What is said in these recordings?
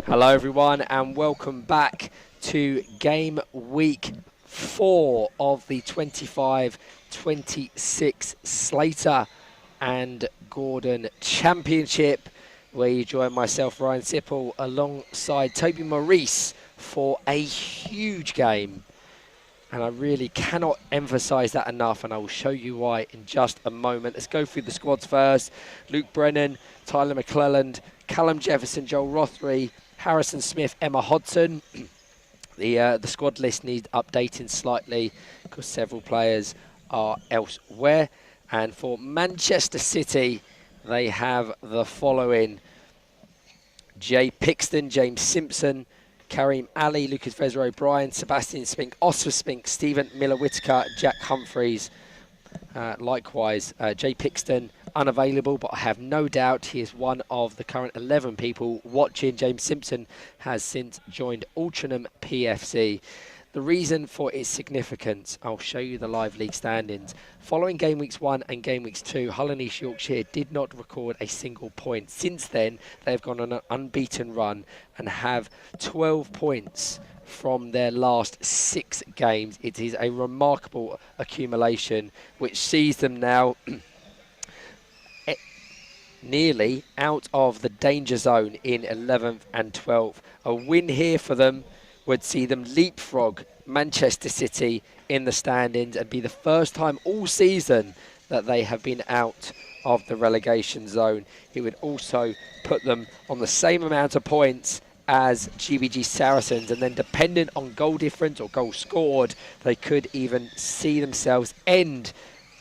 Hello everyone and welcome back to Game Week 4 of the 25-26 Slater and Gordon Championship, where you join myself, Ryan Sipple, alongside Toby Maurice for a huge game. And I really cannot emphasise that enough, and I will show you why in just a moment. Let's go through the squads first. Luke Brennan, Tyler McClelland, Callum Jefferson, Joel Rothery, Harrison Smith, Emma Hodson. The squad list needs updating slightly because several players are elsewhere. And for Manchester City, they have the following: Jay Pixton, James Simpson, Kareem Ali, Lucas Vezra O'Brien, Sebastian Spink, Oscar Spink, Stephen Miller-Whittaker, Jack Humphreys. Likewise, Jay Pixton, unavailable, but I have no doubt he is one of the current 11 people watching. James Simpson has since joined Altrincham PFC. The reason for its significance, I'll show you the live league standings. Following Game Weeks 1 and Game Weeks 2, Hull and East Yorkshire did not record a single point. Since then, they've gone on an unbeaten run and have 12 points from their last 6 games. It is a remarkable accumulation, which sees them now nearly out of the danger zone in 11th and 12th. A win here for them would see them leapfrog Manchester City in the standings and be the first time all season that they have been out of the relegation zone. It would also put them on the same amount of points as GBG Saracens, and then dependent on goal difference or goal scored, they could even see themselves end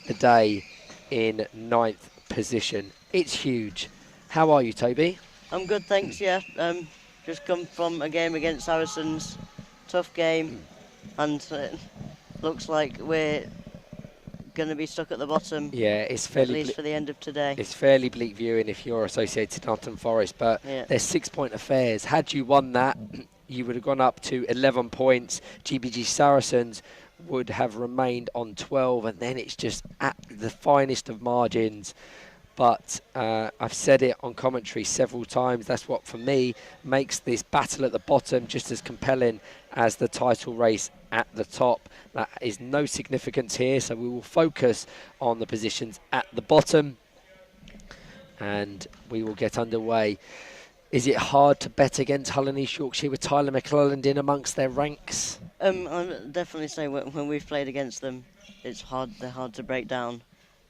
the day in 9th position. It's huge. How are you, Toby? I'm good, thanks, yeah. Just come from a game against Saracens, tough game, and looks like we're going to be stuck at the bottom. Yeah, it's fairly, at least for the end of today. It's fairly bleak viewing if you're associated to Nottingham Forest, but yeah, they're 6-point affairs. Had you won that, you would have gone up to 11 points. GBG Saracens would have remained on 12, and then it's just at the finest of margins. But I've said it on commentary several times. That's what, for me, makes this battle at the bottom just as compelling as the title race at the top. That is no significance here, so we will focus on the positions at the bottom. And we will get underway. Is it hard to bet against Hull and East Yorkshire with Tyler McClelland in amongst their ranks? I'll definitely say when we've played against them, it's hard. They're hard to break down.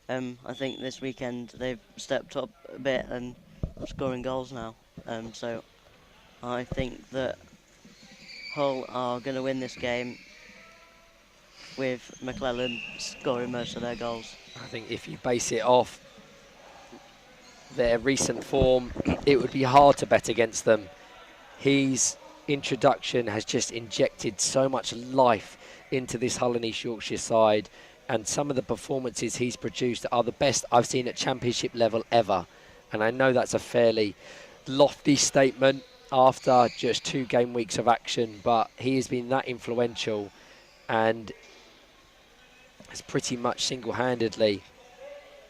I think this weekend they've stepped up a bit and are scoring goals now. So I think that Hull are going to win this game with McClelland scoring most of their goals. I think if you base it off their recent form, it would be hard to bet against them. His introduction has just injected so much life into this Hull and East Yorkshire side. And some of the performances he's produced are the best I've seen at championship level ever. And I know that's a fairly lofty statement after just 2 game weeks of action, but he has been that influential and has pretty much single-handedly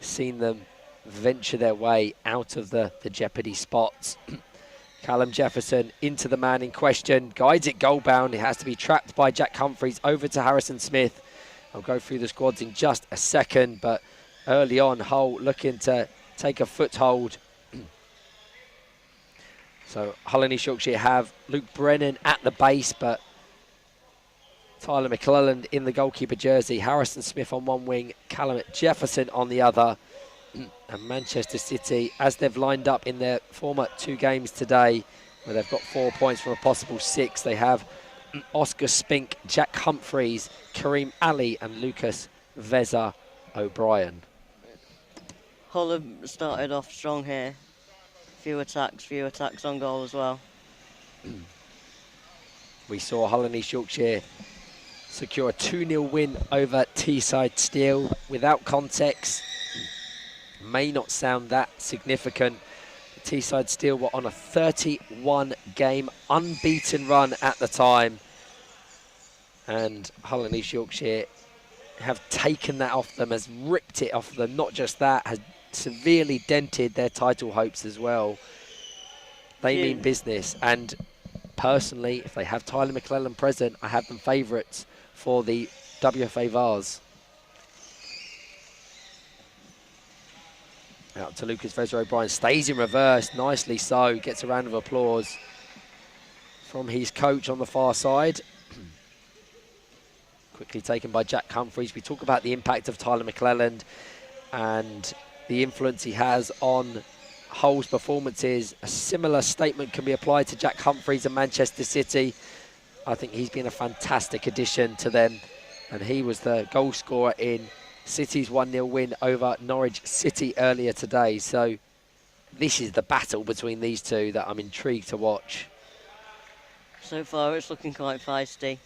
seen them venture their way out of the jeopardy spots. Callum Jefferson into the man in question, guides it goal-bound. It has to be trapped by Jack Humphreys over to Harrison Smith. I'll go through the squads in just a second, but early on, Hull looking to take a foothold. So Hull and East Yorkshire have Luke Brennan at the base, but Tyler McClelland in the goalkeeper jersey, Harrison Smith on one wing, Callum Jefferson on the other. And Manchester City, as they've lined up in their former 2 games today, where they've got 4 points from a possible 6, they have Oscar Spink, Jack Humphreys, Kareem Ali and Lucas Vezra O'Brien. Hull have started off strong here. Few attacks on goal as well. We saw Hull and East Yorkshire secure a 2-0 win over Teesside Steel. Without context, may not sound that significant. Teesside Steel were on a 31-game unbeaten run at the time. And Hull and East Yorkshire have taken that off them, has ripped it off them. Not just that, has severely dented their title hopes as well. They mean business. And personally, if they have Tyler McClelland present, I have them favourites for the WFA Vars. Out to Lucas Vezzer-O'Brien, stays in reverse, nicely so, gets a round of applause from his coach on the far side. Quickly taken by Jack Humphreys. We talk about the impact of Tyler McClelland and the influence he has on Hull's performances. A similar statement can be applied to Jack Humphreys and Manchester City. I think he's been a fantastic addition to them, and he was the goal scorer in City's 1-0 win over Norwich City earlier today. So this is the battle between these two that I'm intrigued to watch. So far it's looking quite feisty.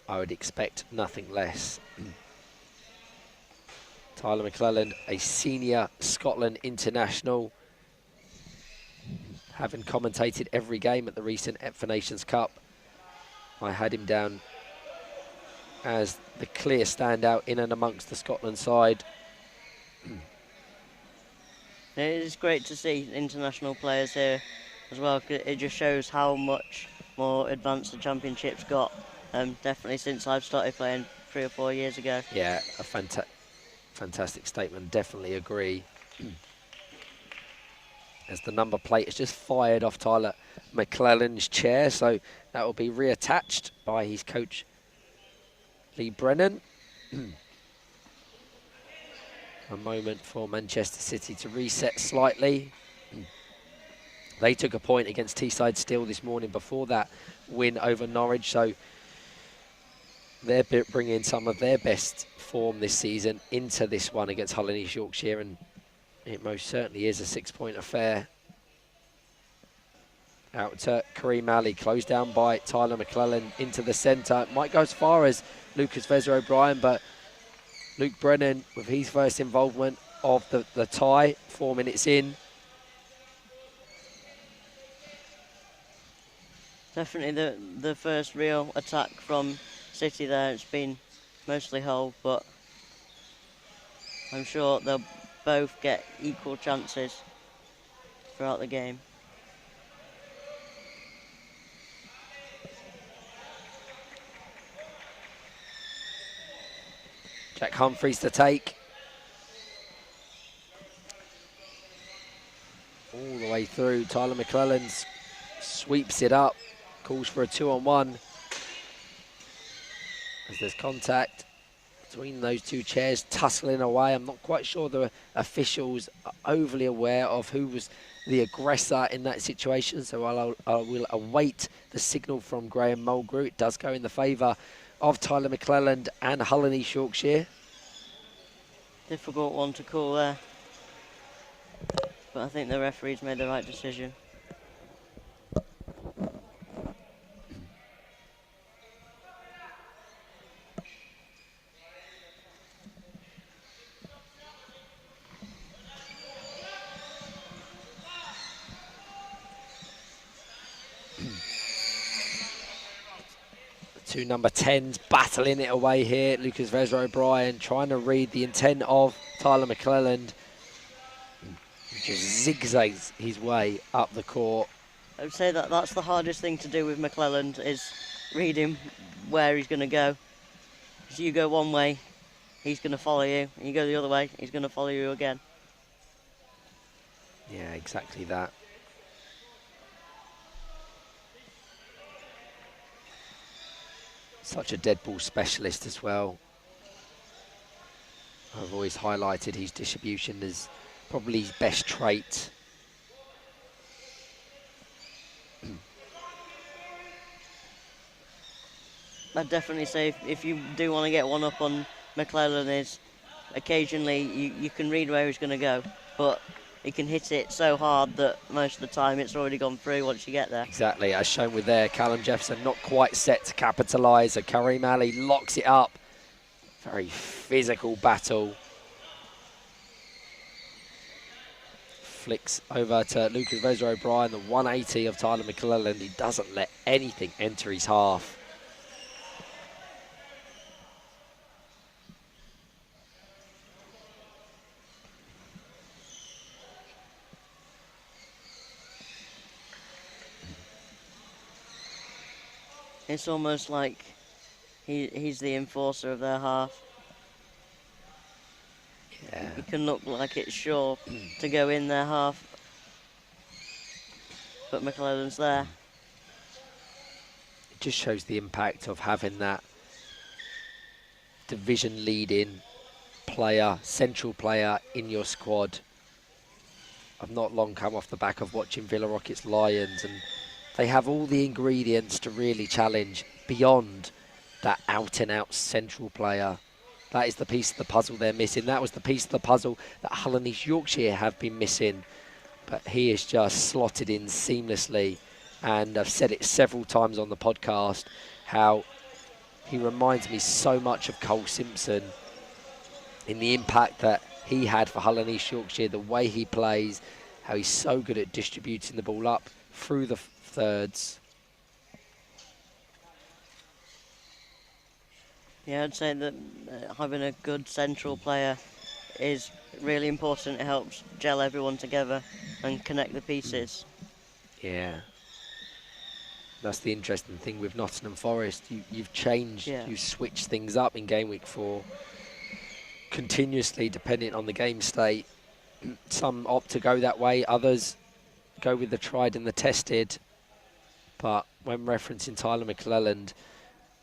I would expect nothing less. Tyler McClelland, a senior Scotland international, having commentated every game at the recent For Nations Cup. I had him down as the clear standout in and amongst the Scotland side. It is great to see international players here as well. It just shows how much more advanced the Championship's got. Definitely since I've started playing 3 or 4 years ago. Yeah, a fantastic statement. Definitely agree. As the number plate is just fired off Tyler McClelland's chair, so that will be reattached by his coach Lee Brennan. A moment for Manchester City to reset slightly. They took a point against Teesside Steel this morning before that win over Norwich, so they're bringing some of their best form this season into this one against Hull and East Yorkshire, and it most certainly is a 6-point affair. Out to Kareem Ali, closed down by Tyler McClelland into the centre. Might go as far as Lucas Vezzer-O'Brien, but Luke Brennan, with his first involvement of the tie, 4 minutes in. Definitely the first real attack from City there. It's been mostly Hull, but I'm sure they'll both get equal chances throughout the game. Jack Humphreys to take. All the way through. Tyler McClelland sweeps it up. Calls for a 2-on-1. As there's contact between those two chairs, tussling away. I'm not quite sure the officials are overly aware of who was the aggressor in that situation, so I will await the signal from Graham Mulgrew. It does go in the favour of Tyler McClelland and Hull and East Yorkshire. Difficult one to call there, but I think the referee's made the right decision. Two number 10s battling it away here. Lucas Vezzer-O'Brien trying to read the intent of Tyler McClelland. Just zigzags his way up the court. I would say that's the hardest thing to do with McClelland, is reading where he's going to go. So you go one way, he's going to follow you. And you go the other way, he's going to follow you again. Yeah, exactly that. Such a dead ball specialist as well. I've always highlighted his distribution as probably his best trait. I'd definitely say if you do want to get one up on McClelland, is occasionally you can read where he's going to go, but he can hit it so hard that most of the time it's already gone through once you get there. Exactly, as shown with there, Callum Jefferson not quite set to capitalise. So Kareem Ali locks it up. Very physical battle. Flicks over to Lucas Vezzer-O'Brien, the 180 of Tyler McClelland. He doesn't let anything enter his half. It's almost like he's the enforcer of their half. Yeah. He can look like it's sure to go in their half, but McClelland's there. It just shows the impact of having that division leading player, central player in your squad. I've not long come off the back of watching Villa Rockets Lions, and they have all the ingredients to really challenge beyond that out and out central player. That is the piece of the puzzle they're missing. That was the piece of the puzzle that Hull and East Yorkshire have been missing. But he is just slotted in seamlessly. And I've said it several times on the podcast, how he reminds me so much of Cole Simpson in the impact that he had for Hull and East Yorkshire, the way he plays, how he's so good at distributing the ball up through the thirds. Yeah, I'd say that having a good central player is really important. It helps gel everyone together and connect the pieces. Yeah. That's the interesting thing with Nottingham Forest. You've changed, you've switched things up in Gameweek 4 continuously depending on the game state. Some opt to go that way, others go with the tried and the tested. But when referencing Tyler McClelland,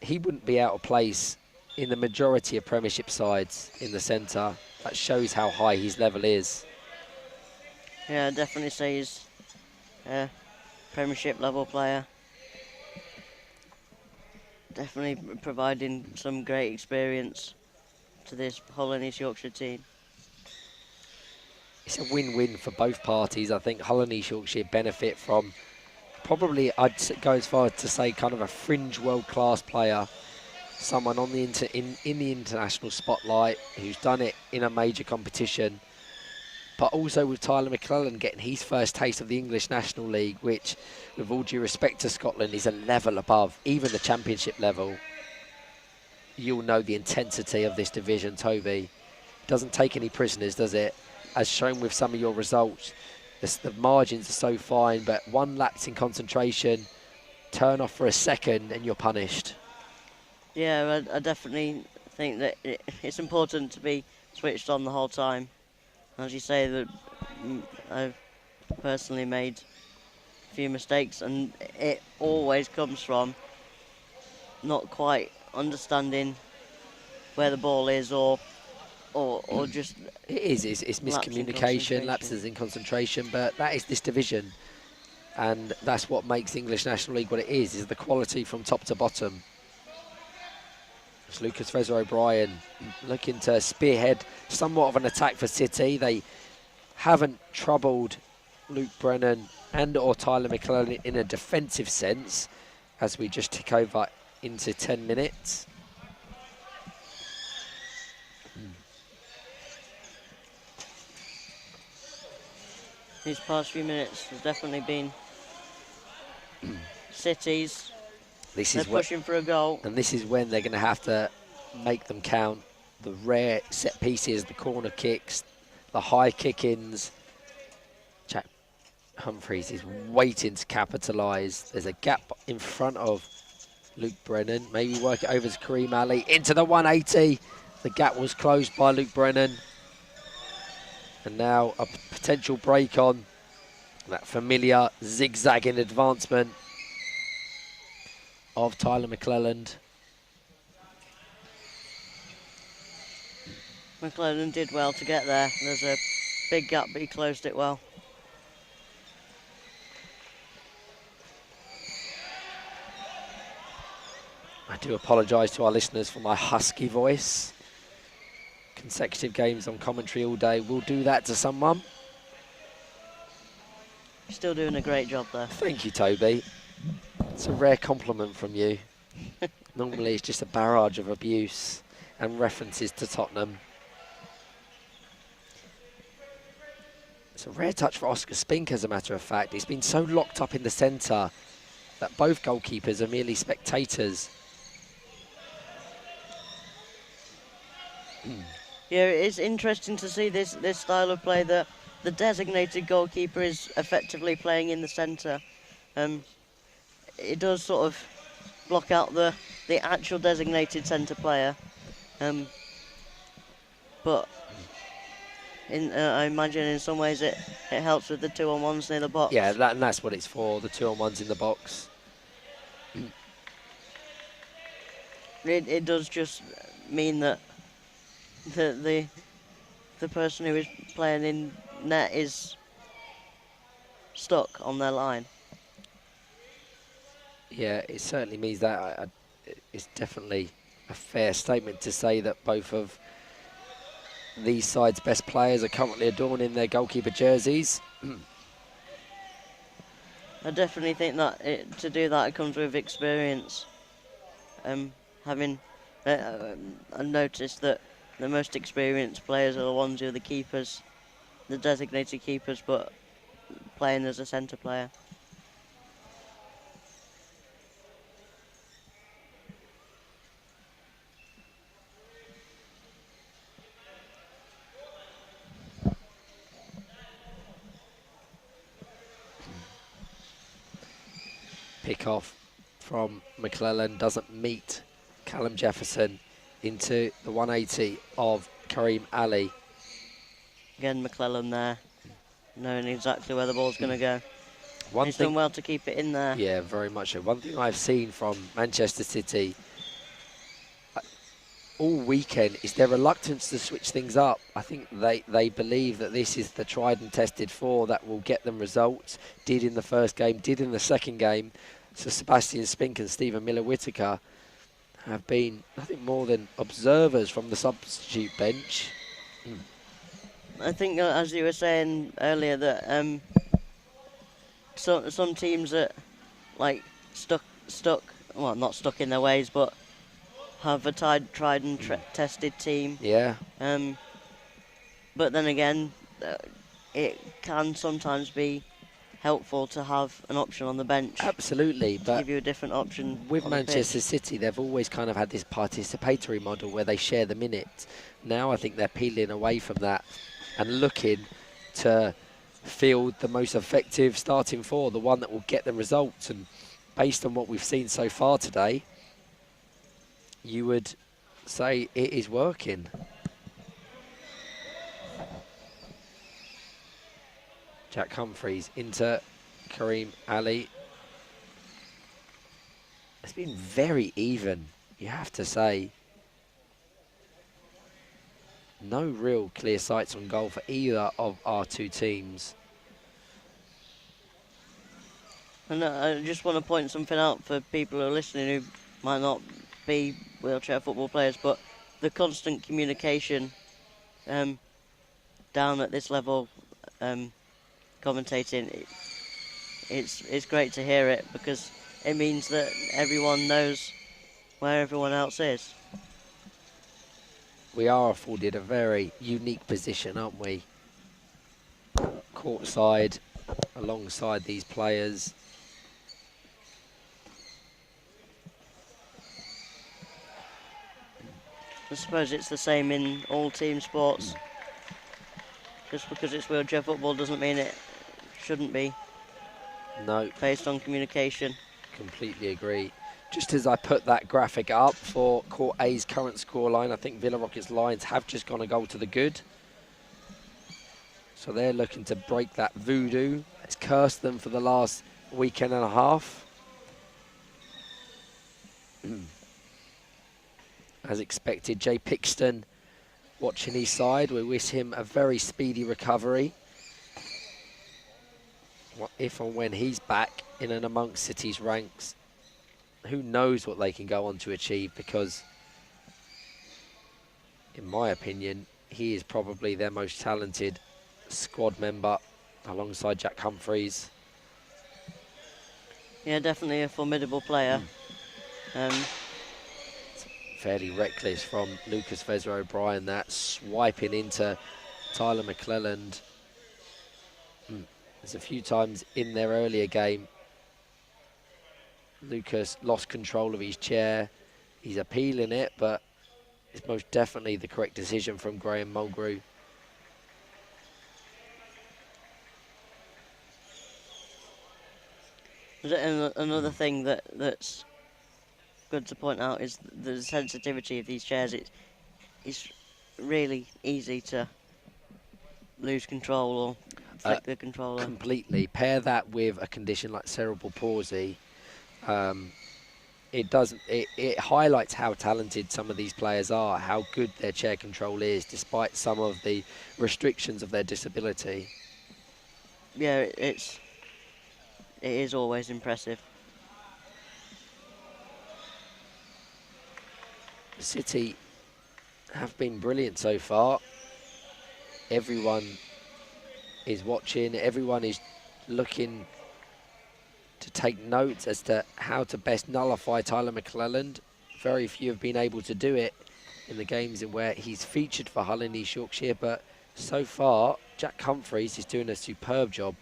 he wouldn't be out of place in the majority of Premiership sides in the centre. That shows how high his level is. Yeah, I'd definitely say he's a Premiership level player. Definitely providing some great experience to this Hull and East Yorkshire team. It's a win-win for both parties. I think Hull and East Yorkshire benefit from probably, I'd go as far as to say, kind of a fringe world-class player. Someone on the in the international spotlight who's done it in a major competition, but also with Tyler McClelland getting his first taste of the English National League, which, with all due respect to Scotland, is a level above even the Championship level. You'll know the intensity of this division, Toby. Doesn't take any prisoners, does it? As shown with some of your results, the margins are so fine, but one lapse in concentration, turn off for a second, and you're punished. Yeah, I definitely think that it's important to be switched on the whole time. As you say, that I've personally made a few mistakes, and it always comes from not quite understanding where the ball is, or just it's miscommunication, lapses in concentration, but that is this division, and that's what makes English National League what it is the quality from top to bottom. Lucas Fraser-O'Brien looking to spearhead somewhat of an attack for City. They haven't troubled Luke Brennan and or Tyler McClelland in a defensive sense as we just tick over into 10 minutes. These past few minutes has definitely been City's. They're pushing for a goal. And this is when they're going to have to make them count. The rare set pieces, the corner kicks, the high kick-ins. Jack Humphreys is waiting to capitalise. There's a gap in front of Luke Brennan. Maybe work it over to Kareem Ali. Into the 180. The gap was closed by Luke Brennan. And now a potential break on that familiar zigzagging advancement of Tyler McClelland. McClelland did well to get there. There's a big gap, but he closed it well. I do apologise to our listeners for my husky voice. Consecutive games on commentary all day will do that to someone. You're still doing a great job there. Thank you, Toby. It's a rare compliment from you. Normally it's just a barrage of abuse and references to Tottenham. It's a rare touch for Oscar Spink, as a matter of fact. He's been so locked up in the centre that both goalkeepers are merely spectators. Yeah, it's interesting to see this style of play, that the designated goalkeeper is effectively playing in the centre. It does sort of block out the actual designated centre player. But I imagine in some ways it helps with the 2-on-1s near the box. Yeah, and that's what it's for, the 2-on-1s in the box. It does just mean that the person who is playing in net is stuck on their line. Yeah, it certainly means that. It's definitely a fair statement to say that both of these sides' best players are currently adorning their goalkeeper jerseys. I definitely think that to do that it comes with experience. I've noticed that the most experienced players are the ones who are the keepers, the designated keepers, but playing as a centre player. Pick off from McClellan doesn't meet Callum Jefferson into the 180 of Kareem Ali. Again, McClellan there, knowing exactly where the ball's going to go. He's Thing, done well to keep it in there. Yeah, very much so. One thing I've seen from Manchester City all weekend is their reluctance to switch things up. I think they believe that this is the tried and tested 4 that will get them results. Did in the first game, did in the second game. So Sebastian Spink and Stephen Miller-Whittaker have been nothing more than observers from the substitute bench. I think, as you were saying earlier, that some teams are like stuck. Well, not stuck in their ways, but have a tried and tested team. Yeah. But then again, it can sometimes be helpful to have an option on the bench. Absolutely, but give you a different option. With Manchester City, they've always kind of had this participatory model where they share the minutes. Now I think they're peeling away from that and looking to field the most effective starting 4, the one that will get them results. And based on what we've seen so far today, you would say it is working. Jack Humphreys into Kareem Ali. It's been very even, you have to say. No real clear sights on goal for either of our two teams. And I just want to point something out for people who are listening who might not be wheelchair football players, but the constant communication down at this level, commentating, it's great to hear it because it means that everyone knows where everyone else is. We are afforded a very unique position, aren't we? Courtside, alongside these players. I suppose it's the same in all team sports. Just because it's wheelchair football doesn't mean it shouldn't be. No. Based on communication. Completely agree. Just as I put that graphic up for Court A's current scoreline, I think Villa Rockets Lions have just gone a goal to the good. So they're looking to break that voodoo. It's cursed them for the last weekend and a half. As expected, Jay Pixton watching his side. We wish him a very speedy recovery. If and when he's back in and amongst City's ranks, who knows what they can go on to achieve, because in my opinion, he is probably their most talented squad member alongside Jack Humphreys. Yeah, definitely a formidable player. Fairly reckless from Lucas Vezra O'Brien, that swiping into Tyler McClelland. There's a few times in their earlier game Lucas lost control of his chair. He's appealing it, but it's most definitely the correct decision from Graham Mulgrew. Another thing that's good to point out is the sensitivity of these chairs. It's really easy to lose control or flick the controller. Completely. Pair that with a condition like cerebral palsy. It highlights how talented some of these players are, how good their chair control is, despite some of the restrictions of their disability. Yeah, it is always impressive. City have been brilliant so far. Everyone is watching, everyone is looking to take notes as to how to best nullify Tyler McClelland. Very few have been able to do it in the games in where he's featured for Hull in East Yorkshire, but so far Jack Humphreys is doing a superb job.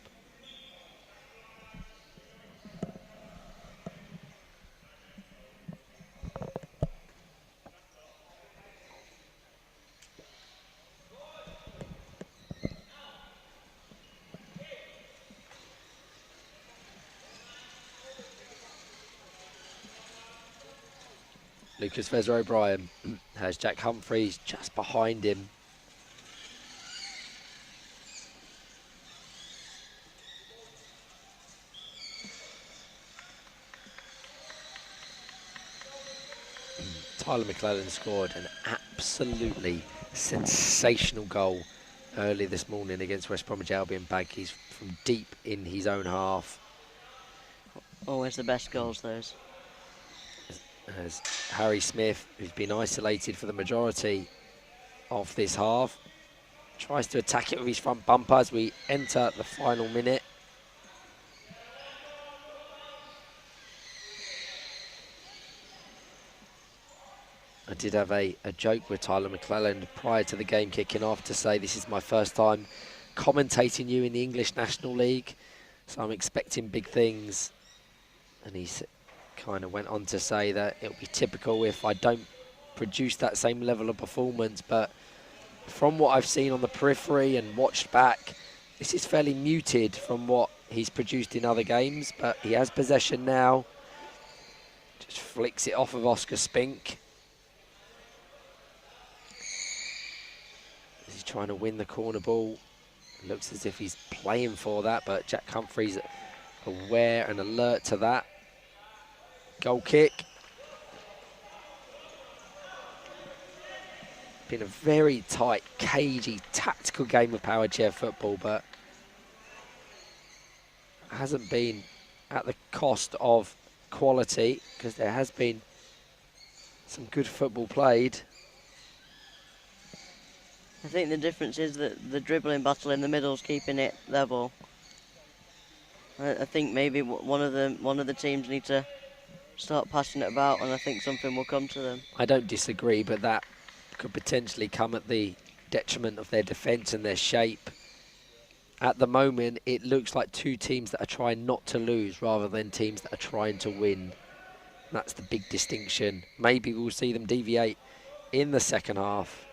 Lucas Vezza-O'Brien has Jack Humphreys just behind him. Tyler McClelland scored an absolutely sensational goal early this morning against West Bromwich Albion Baggies from deep in his own half. Always the best goals, those. As Harry Smith, who's been isolated for the majority of this half, tries to attack it with his front bumper as we enter the final minute. I did have a joke with Tyler McClelland prior to the game kicking off to say this is my first time commentating you in the English National League, so I'm expecting big things. And he kind of went on to say that it'll be typical if I don't produce that same level of performance, but from what I've seen on the periphery and watched back, this is fairly muted from what he's produced in other games, but he has possession now. Just flicks it off of Oscar Spink. He's trying to win the corner ball. It looks as if he's playing for that, but Jack Humphreys aware and alert to that. Goal kick. Been a very tight, cagey, tactical game of Powerchair football, but hasn't been at the cost of quality, because there has been some good football played. I think the difference is that the dribbling battle in the middle is keeping it level. I think maybe one of the teams need to start passing it about, and I think something will come to them. I don't disagree, but that could potentially come at the detriment of their defence and their shape. At the moment, it looks like two teams that are trying not to lose rather than teams that are trying to win. That's the big distinction. Maybe we'll see them deviate in the second half.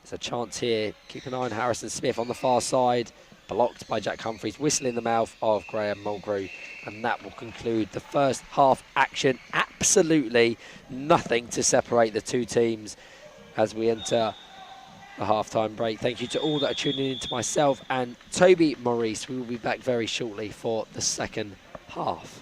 There's a chance here. Keep an eye on Harrison Smith on the far side. Blocked by Jack Humphreys. Whistle in the mouth of Graham Mulgrew. And that will conclude the first half action. Absolutely nothing to separate the two teams as we enter the half-time break. Thank you to all that are tuning in, to myself and Toby Maurice. We will be back very shortly for the second half.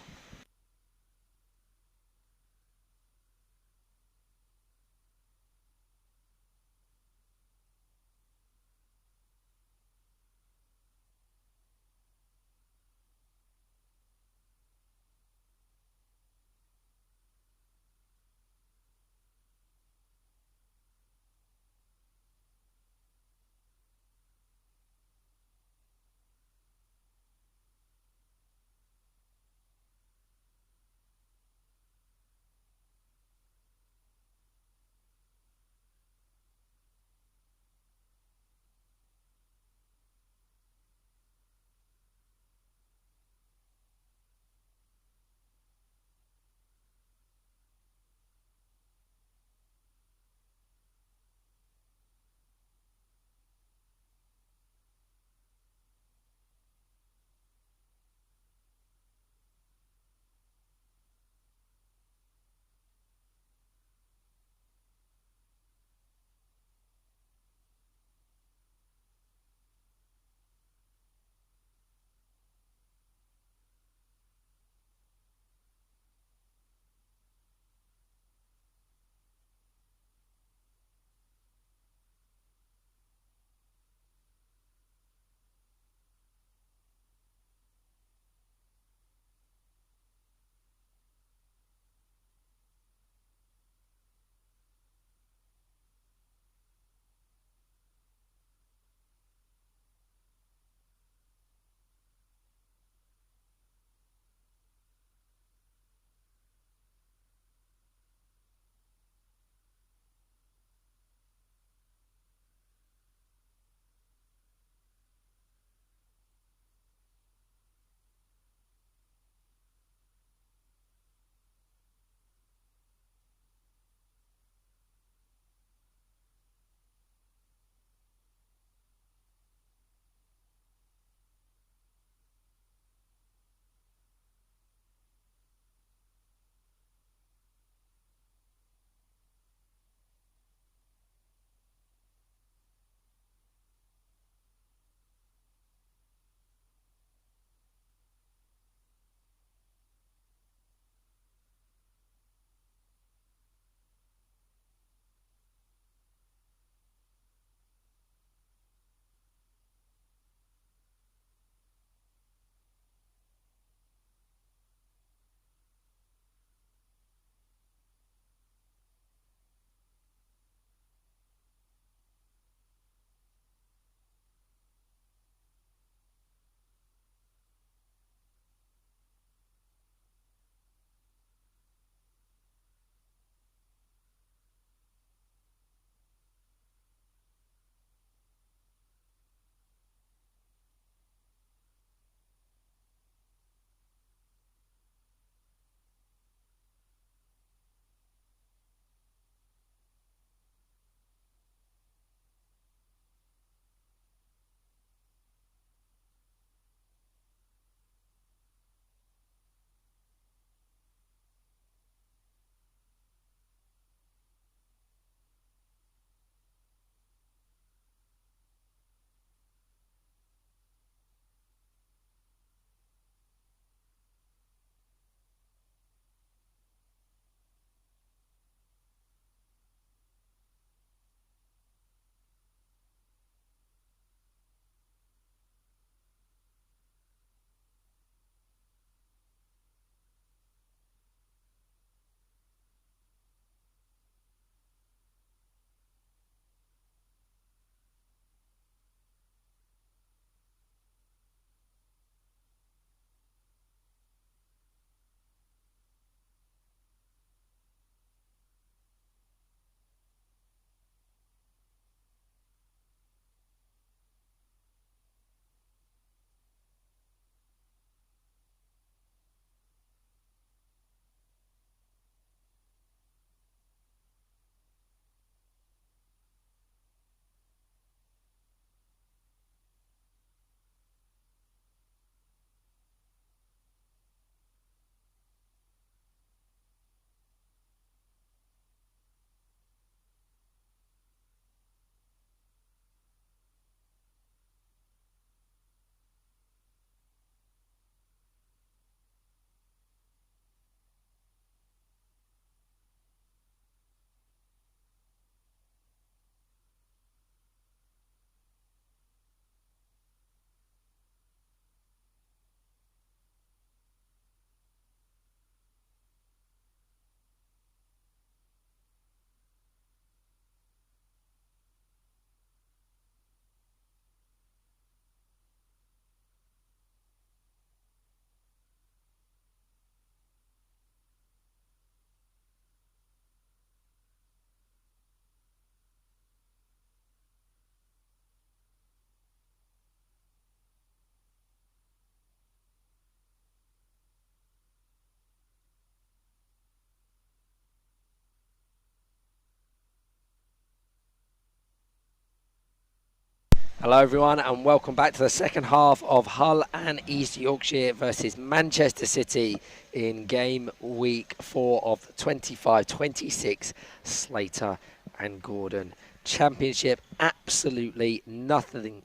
Hello everyone and welcome back to the second half of Hull and East Yorkshire versus Manchester City in game week 4 of the 25-26 Slater and Gordon Championship. Absolutely nothing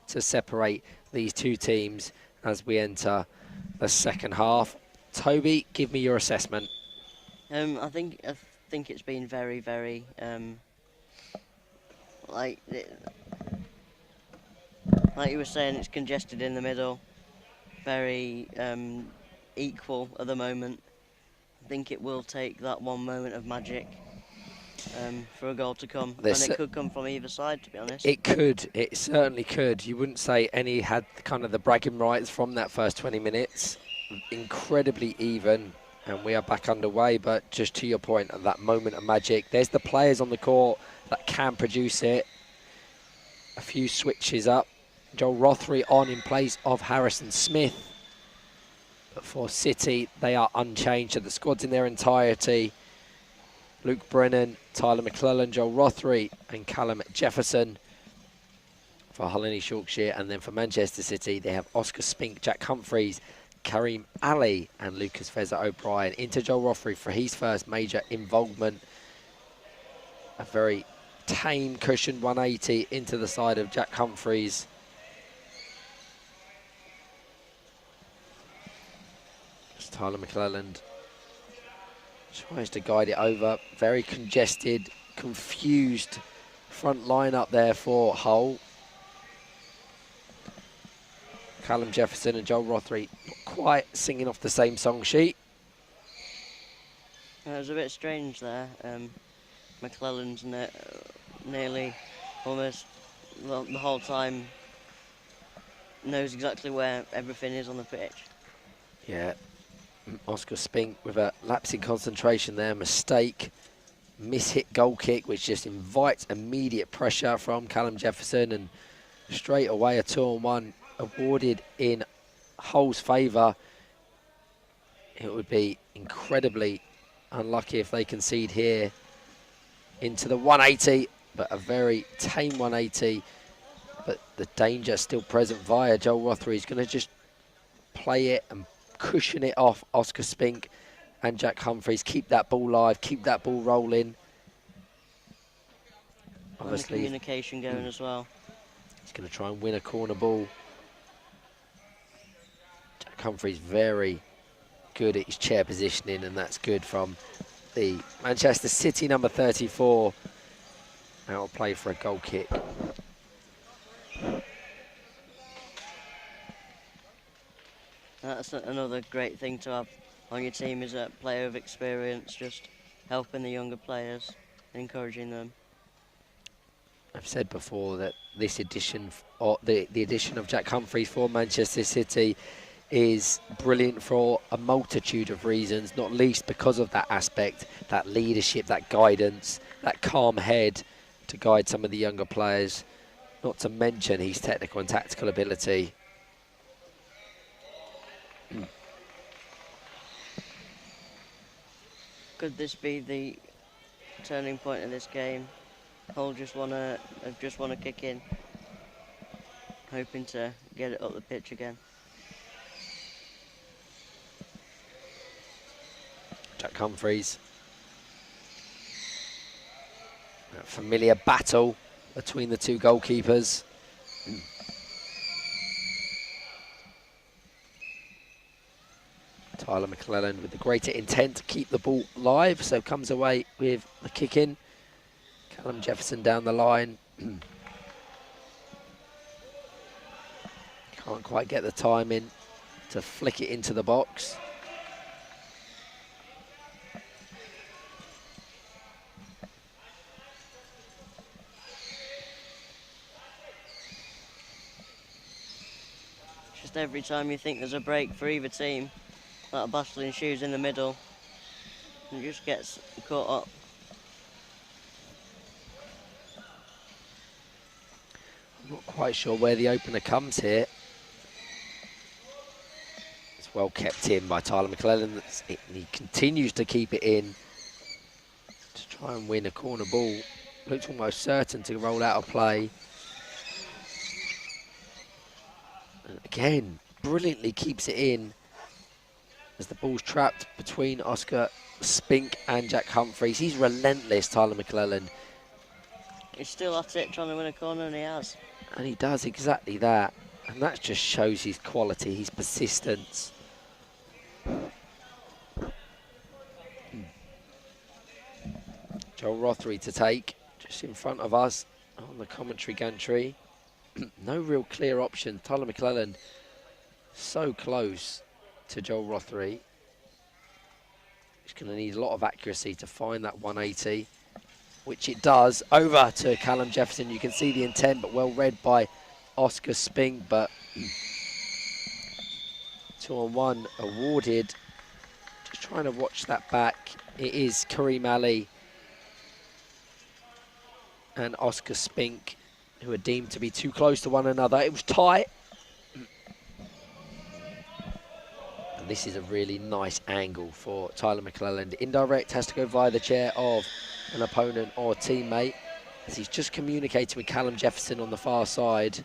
to separate these two teams as we enter the second half. Toby, give me your assessment. I think it's been very, very like you were saying, it's congested in the middle, very equal at the moment. I think it will take that one moment of magic for a goal to come, and it could come from either side, to be honest. It could, it certainly could. You wouldn't say any had kind of the bragging rights from that first 20 minutes. Incredibly even, and we are back underway, but just to your point of that moment of magic, there's the players on the court that can produce it. A few switches up. Joel Rothery on in place of Harrison Smith. But for City, they are unchanged. So the squad's in their entirety. Luke Brennan, Tyler McClellan, Joel Rothery and Callum Jefferson for Hull and East Yorkshire. And then for Manchester City, they have Oscar Spink, Jack Humphreys, Kareem Ali and Lucas Feza O'Brien. Into Joel Rothery for his first major involvement. A very tame cushion 180 into the side of Jack Humphreys. Tyler McClelland tries to guide it over. Very congested, confused front line up there for Hull. Callum Jefferson and Joel Rothery not quite singing off the same song sheet. It was a bit strange there. McClellan's nearly almost the whole time knows exactly where everything is on the pitch. Yeah. Oscar Spink with a lapse in concentration there, mistake, miss-hit goal kick, which just invites immediate pressure from Callum Jefferson, and straight away a 2-on-1 awarded in Hull's favour. It would be incredibly unlucky if they concede here into the 180, but a very tame 180, but the danger still present via Joel Rothery. He's going to just play it and cushion it off Oscar Spink and Jack Humphreys. Keep that ball live, keep that ball rolling. Obviously, and the communication going as well. He's going to try and win a corner ball. Jack Humphreys very good at his chair positioning, and that's good from the Manchester City number 34. Now will play for a goal kick. That's another great thing to have on your team, is a player of experience, just helping the younger players, encouraging them. I've said before that this edition, or the addition of Jack Humphreys for Manchester City is brilliant for a multitude of reasons, not least because of that aspect, that leadership, that guidance, that calm head to guide some of the younger players, not to mention his technical and tactical ability. Could this be the turning point of this game? Hull just wanna kick in, hoping to get it up the pitch again. Jack Humphreys. A familiar battle between the two goalkeepers. Tyler McClellan with the greater intent to keep the ball live, so comes away with the kick in. Callum Jefferson down the line. Can't quite get the timing to flick it into the box. Just every time you think there's a break for either team, that bustling shoes in the middle, and just gets caught up. I'm not quite sure where the opener comes here. It's well kept in by Tyler McClellan. He continues to keep it in to try and win a corner ball. Looks almost certain to roll out of play. again, brilliantly keeps it in as the ball's trapped between Oscar Spink and Jack Humphreys. He's relentless, Tyler McClellan. He's still at it, trying to win a corner, and he has. And he does exactly that. And that just shows his quality, his persistence. Joel Rothery to take, just in front of us on the commentary gantry. No real clear option. Tyler McClellan so close to Joel Rothery. He's going to need a lot of accuracy to find that 180, which it does. Over to Callum Jefferson. You can see the intent, but well read by Oscar Spink. But 2-on-1 awarded. Just trying to watch that back. It is Kareem Ali and Oscar Spink, who are deemed to be too close to one another. It was tight. And this is a really nice angle for Tyler McClellan. Indirect has to go via the chair of an opponent or teammate, as he's just communicating with Callum Jefferson on the far side.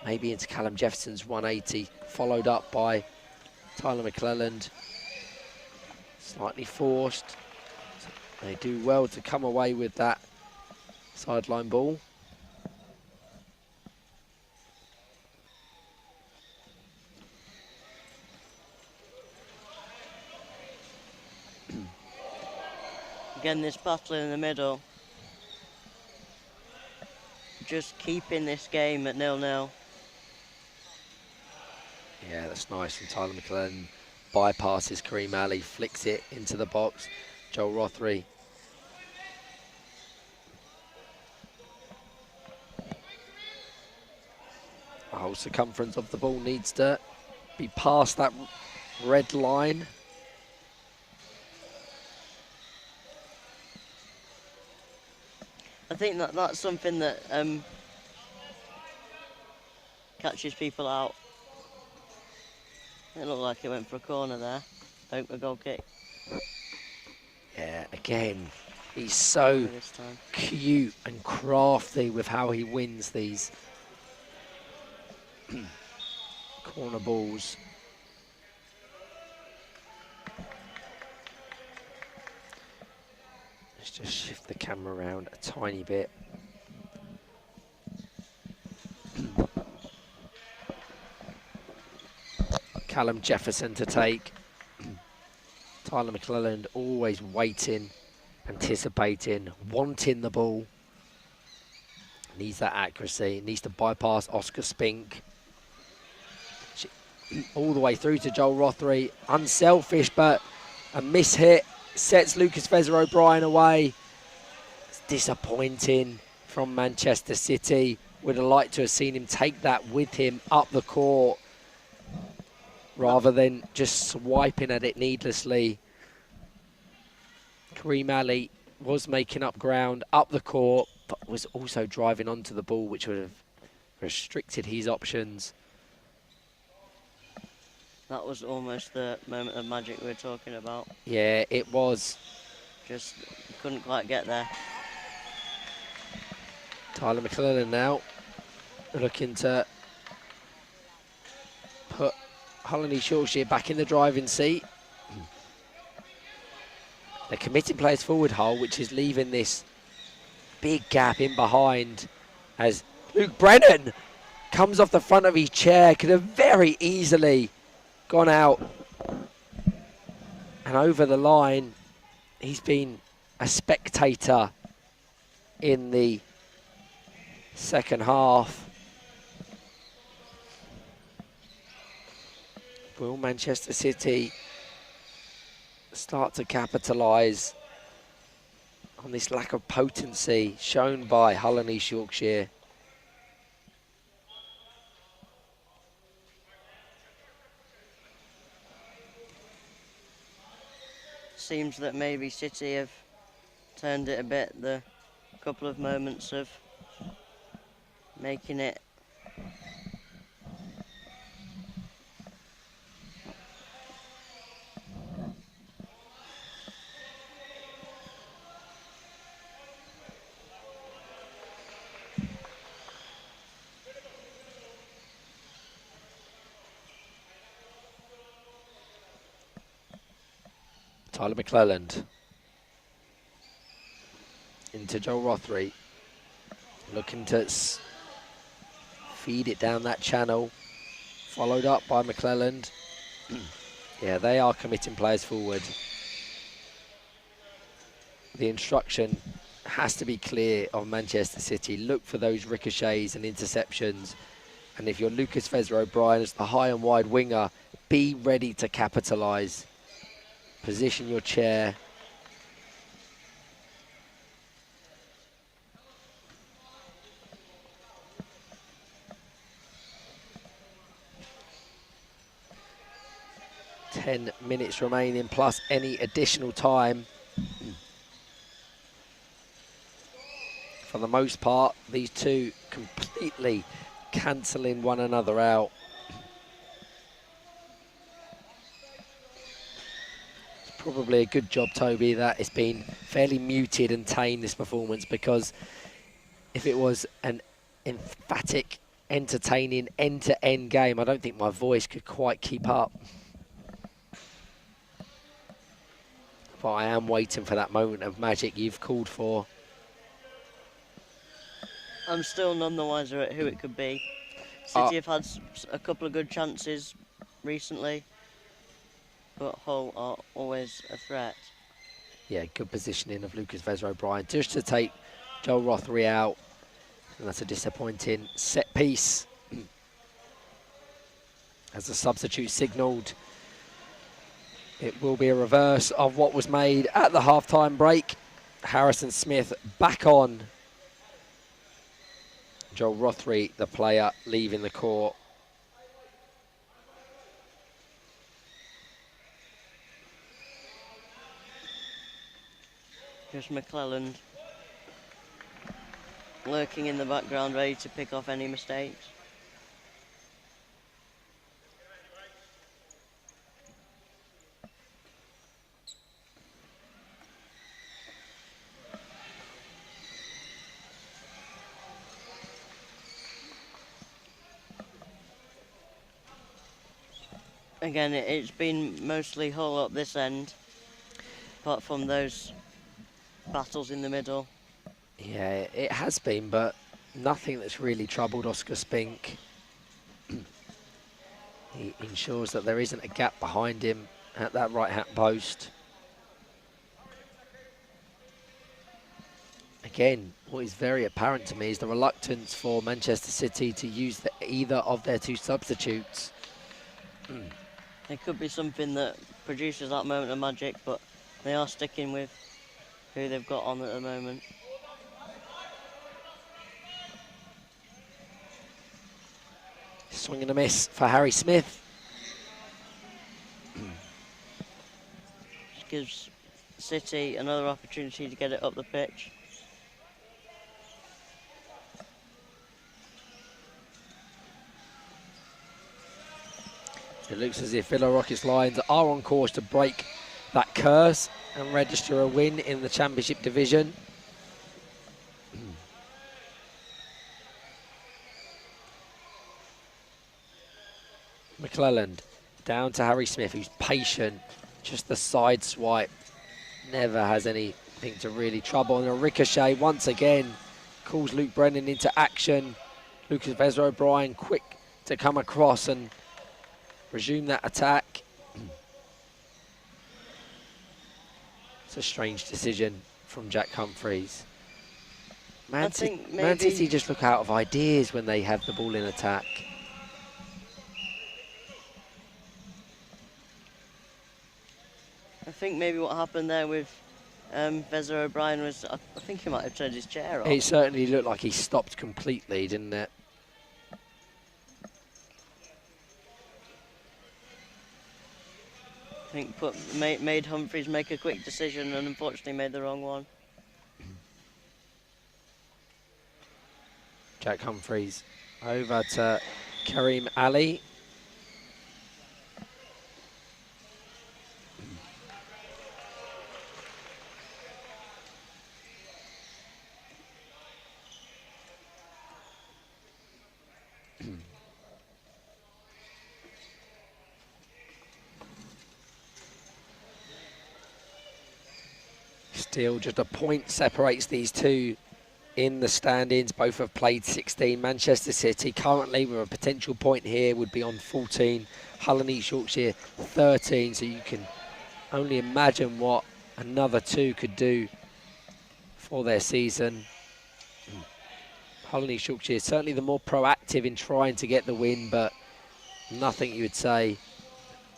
Maybe into Callum Jefferson's 180, followed up by Tyler McClellan. Slightly forced. They do well to come away with that sideline ball. Again, this battle in the middle. Just keeping this game at 0-0. Yeah, that's nice from Tyler McClellan. Bypasses Kareem Ali, flicks it into the box. Joel Rothery. The whole circumference of the ball needs to be past that red line. I think that's something that catches people out. It looked like it went for a corner there. A goal kick. Yeah, again, he's so cute and crafty with how he wins these corner balls. Let's just shift the camera around a tiny bit. Callum Jefferson to take. Tyler McClellan always waiting, anticipating, wanting the ball. Needs that accuracy, needs to bypass Oscar Spink. All the way through to Joel Rothery. Unselfish, but a mishit sets Lucas Fezzer-O'Brien away. It's disappointing from Manchester City. Would have liked to have seen him take that with him up the court, rather than just swiping at it needlessly. Kareem Ali was making up ground up the court, but was also driving onto the ball, which would have restricted his options. That was almost the moment of magic we were talking about. Yeah, it was. Just couldn't quite get there. Tyler McClellan now looking to put Hull and East Yorkshire back in the driving seat. They're committing players forward, Hull, which is leaving this big gap in behind as Luke Brennan comes off the front of his chair. Could have very easily gone out and over the line. He's been a spectator in the second half. Will Manchester City start to capitalise on this lack of potency shown by Hull and East Yorkshire? Seems that maybe City have turned it a bit. The couple of moments of making it Tyler McClelland into Joel Rothery, looking to feed it down that channel, followed up by McClelland. Yeah, they are committing players forward. The instruction has to be clear of Manchester City. Look for those ricochets and interceptions. And if you're Lucas Fezzer-O'Brien as the high and wide winger, be ready to capitalise. Position your chair. Ten minutes remaining plus any additional time. For the most part, these two completely cancelling one another out. It's probably a good job, Toby, that it's been fairly muted and tame, this performance, because if it was an emphatic, entertaining, end-to-end game, I don't think my voice could quite keep up. But I am waiting for that moment of magic you've called for. I'm still none the wiser at who it could be. City have had a couple of good chances recently, but Hull are always a threat. Yeah, good positioning of Lucas Fezzer-O'Brien just to take Joel Rothery out. And that's a disappointing set piece. As the substitute signalled, it will be a reverse of what was made at the half-time break. Harrison Smith back on. Joel Rothery, the player, leaving the court. Here's McClelland, lurking in the background, ready to pick off any mistakes. Again, it's been mostly Hull up this end, apart from those battles in the middle. Yeah, it has been, but nothing that's really troubled Oscar Spink. He ensures that there isn't a gap behind him at that right-hand post. Again, what is very apparent to me is the reluctance for Manchester City to use either of their two substitutes. It could be something that produces that moment of magic, but they are sticking with who they've got on at the moment. Swing and a miss for Harry Smith. Just gives City another opportunity to get it up the pitch. It looks as if Villa Rockets Lions are on course to break that curse and register a win in the Championship division. McClelland down to Harry Smith, who's patient. Just the side swipe. Never has anything to really trouble. And a ricochet once again calls Luke Brennan into action. Lucas Fezzer-O'Brien quick to come across and resume that attack. It's a strange decision from Jack Humphreys. Man City just look out of ideas when they have the ball in attack. I think maybe what happened there with Fezzer-O'Brien was, I think he might have turned his chair off. It certainly looked like he stopped completely, didn't it? I think made Humphreys make a quick decision and unfortunately made the wrong one. Jack Humphreys over to Kareem Ali. Still just a point separates these two in the standings. Both have played 16. Manchester City currently with a potential point here would be on 14. Hull and East Yorkshire 13. So you can only imagine what another two could do for their season. Hull and East Yorkshire certainly the more proactive in trying to get the win, but nothing you would say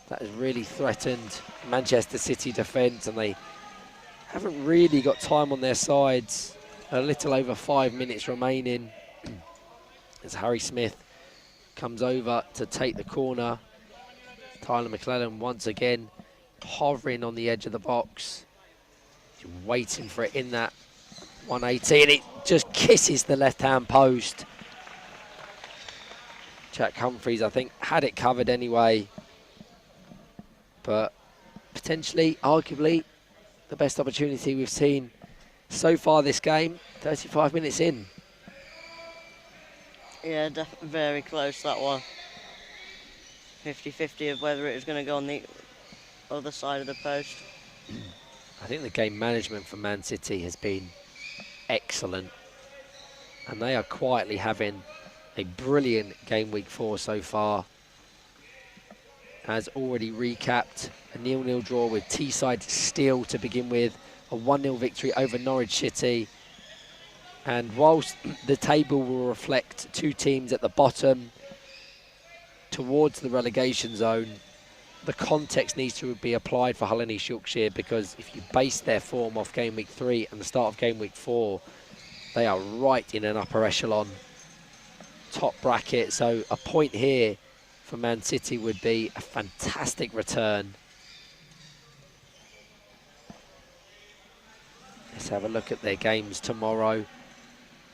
that has really threatened Manchester City defence, and they haven't really got time on their sides. A little over 5 minutes remaining as Harry Smith comes over to take the corner. Tyler McClellan once again hovering on the edge of the box, waiting for it in that 180, and it just kisses the left-hand post. Jack Humphreys, I think, had it covered anyway, but potentially, arguably, the best opportunity we've seen so far this game, 35 minutes in. Yeah, very close, that one. 50-50 of whether it was going to go on the other side of the post. I think the game management for Man City has been excellent, and they are quietly having a brilliant game week 4 so far. As already recapped, a 0-0 draw with Teesside Steel to begin with, a 1-0 victory over Norwich City. And whilst the table will reflect two teams at the bottom towards the relegation zone, the context needs to be applied for Hull and East Yorkshire, because if you base their form off game week 3 and the start of game week 4, they are right in an upper echelon top bracket. So a point here for Man City would be a fantastic return. Let's have a look at their games tomorrow.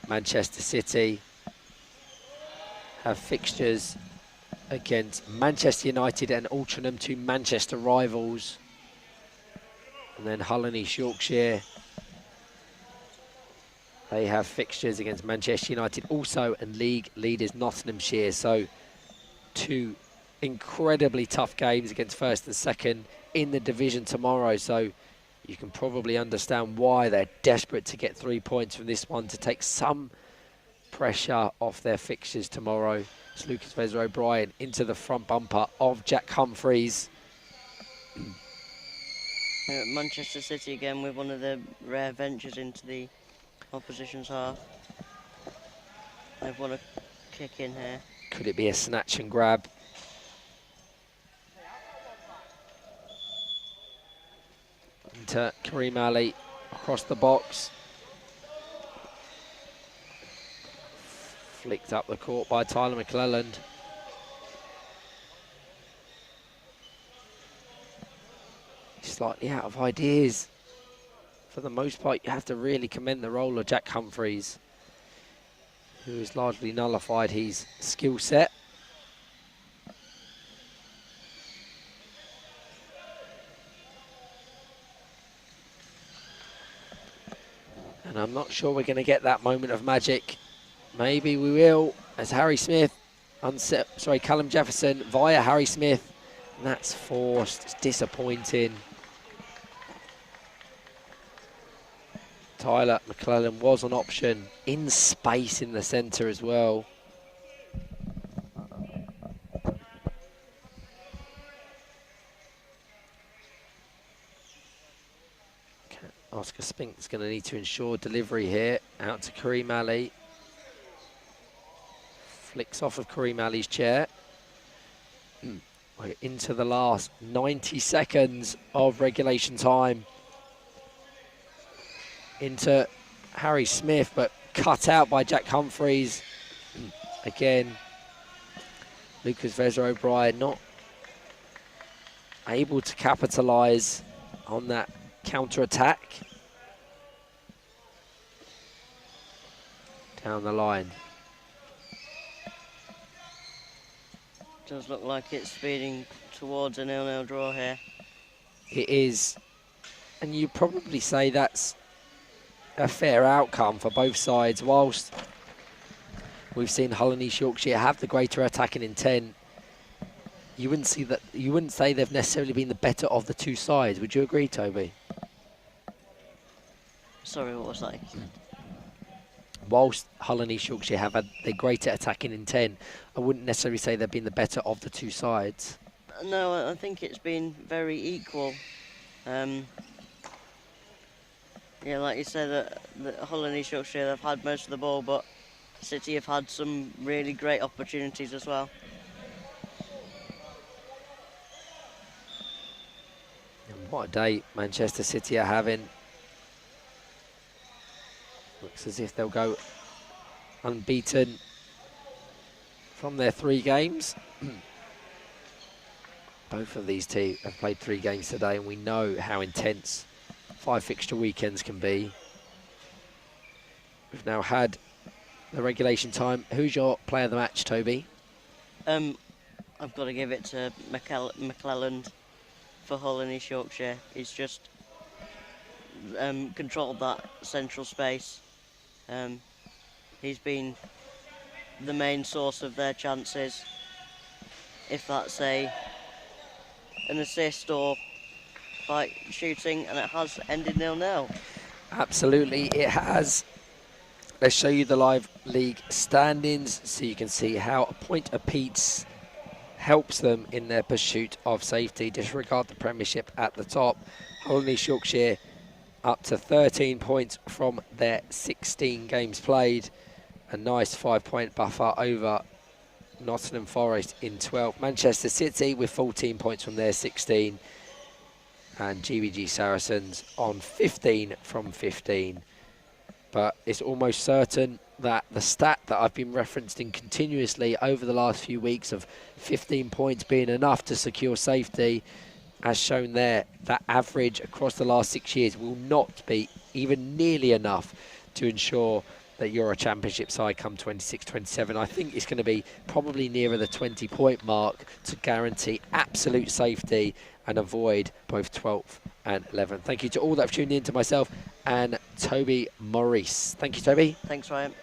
Manchester City have fixtures against Manchester United and Altrincham, two Manchester rivals. And then Hull and East Yorkshire, they have fixtures against Manchester United also, and league leaders Nottinghamshire. So two incredibly tough games against first and second in the division tomorrow. So you can probably understand why they're desperate to get 3 points from this one to take some pressure off their fixtures tomorrow. It's Lucas Vezra-O'Brien into the front bumper of Jack Humphreys. Manchester City again with one of the rare ventures into the opposition's half. They've won a kick in here. Could it be a snatch and grab? Into Kareem Ali across the box. Flicked up the court by Tyler McClelland. Slightly out of ideas. For the most part, you have to really commend the role of Jack Humphreys, who has largely nullified his skill set. And I'm not sure we're going to get that moment of magic. Maybe we will, as Harry Smith, Callum Jefferson via Harry Smith. And that's forced, it's disappointing. Tyler McClellan was an option in space in the centre as well. Oscar Spink's going to need to ensure delivery here. Out to Kareem Ali. Flicks off of Kareem Ali's chair. We're into the last 90 seconds of regulation time. Into Harry Smith, but cut out by Jack Humphreys. Again, Lucas Vezra-O'Brien not able to capitalise on that counter-attack. Down the line. Does look like it's speeding towards a 0-0 draw here. It is, and you probably say that's a fair outcome for both sides. Whilst we've seen Hull and East Yorkshire have the greater attacking intent, you wouldn't say they've necessarily been the better of the two sides. Would you agree, Toby? Sorry, what was that? Whilst Hull and East Yorkshire have had their greater attacking intent, I wouldn't necessarily say they've been the better of the two sides. No, I think it's been very equal. Yeah, like you said, that Hull and East Yorkshire have had most of the ball, but City have had some really great opportunities as well. And what a day Manchester City are having. Looks as if they'll go unbeaten from their 3 games. Both of these teams have played 3 games today, and we know how intense 5 fixture weekends can be. We've now had the regulation time. Who's your player of the match, Toby? I've got to give it to McClelland for Hull and East Yorkshire. He's just controlled that central space. He's been the main source of their chances. If that's an assist or by shooting, and it has ended 0-0. Absolutely, it has. Let's show you the live league standings so you can see how a point apiece helps them in their pursuit of safety. Disregard the Premiership at the top. Hull and East Yorkshire up to 13 points from their 16 games played. A nice 5-point buffer over Nottingham Forest in 12. Manchester City with 14 points from their 16. And GBG Saracens on 15 from 15. But it's almost certain that the stat that I've been referencing continuously over the last few weeks of 15 points being enough to secure safety, as shown there, that average across the last 6 years will not be even nearly enough to ensure that you're a championship side come 26-27. I think it's going to be probably nearer the 20-point mark to guarantee absolute safety and avoid both 12th and 11th. Thank you to all that have tuned in, to myself and Toby Maurice. Thank you, Toby. Thanks, Ryan.